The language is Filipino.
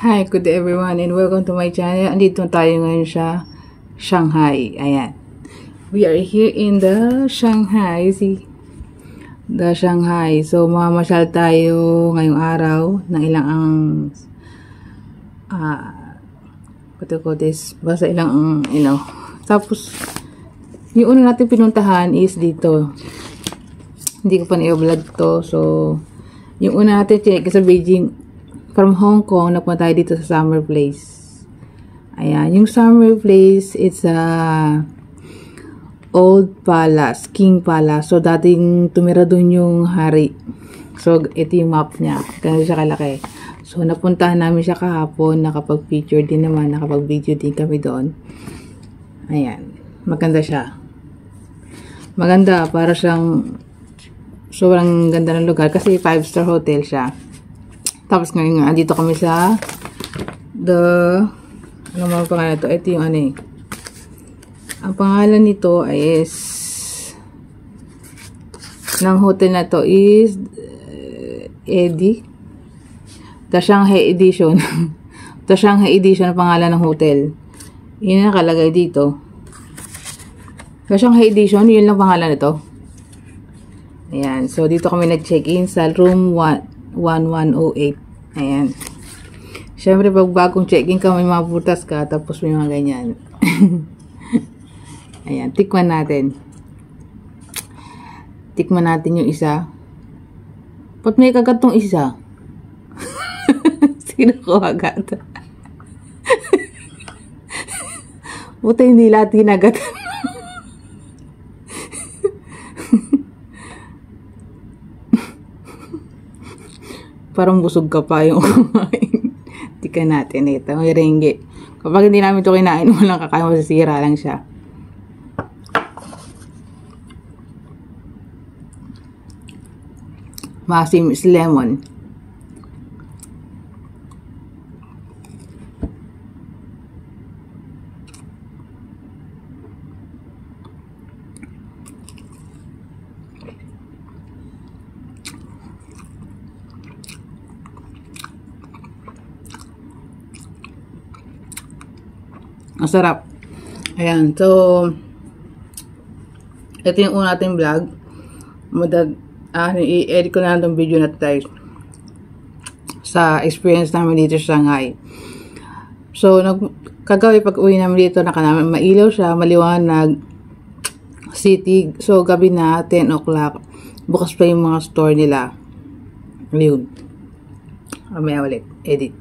Hi, good day everyone and welcome to my channel. Andito tayo ngayon sa Shanghai. Ayan. We are here in the Shanghai. See? The Shanghai. So, mamasyal tayo ngayong araw ng ilang basta ilang Tapos, yung una natin pinuntahan is dito. Hindi ko pa na-vlog to. So, yung una natin check sa Beijing. From Hong Kong, napunta tayo dito sa Summer Place. Ayan. Yung Summer Place, it's a old palace, King Palace. So, dating tumira dun yung hari. So, ito yung map niya. Ganun siya kalaki. So, napuntahan namin siya kahapon. Nakapag-picture din naman. Nakapag-video din kami doon. Ayan. Maganda siya. Maganda. Para siyang sobrang ganda ng lugar. Kasi 5-star hotel siya. Tapos ngayon nga, dito kami sa ano mga pangalan ito? Ito yung ang pangalan nito is ng hotel na to is The Shanghai Edition. The Shanghai Edition ang pangalan ng hotel. Yun ang nakalagay dito. The Shanghai Edition, yun lang pangalan nito. Ayan. So, dito kami nag-check-in sa room 1108. Ayan. Siyempre, pag bagong check-in ka, may mga butas ka, tapos may mga ganyan. Ayan. Tikman natin. Tikman natin yung isa. Ba't may kagatong isa? Sino ko agad? Buta hindi lahat ginagatan. Parang busog ka pa yung kumain. Tikan natin ito. May ringgit. Kapag hindi namin ito kinain, walang kakain, masisira lang siya. Masim is lemon. Ang sarap. Ayan. So, ito yung una nating vlog. I-edit ko na itong video na tayo sa experience namin dito sa Shanghai. So, kagabi pag uwi namin dito, mailaw siya, maliwanag, city. So, gabi na, 10 o'clock. Bukas pa yung mga store nila. Ayun. Mamaya ulit. Edit.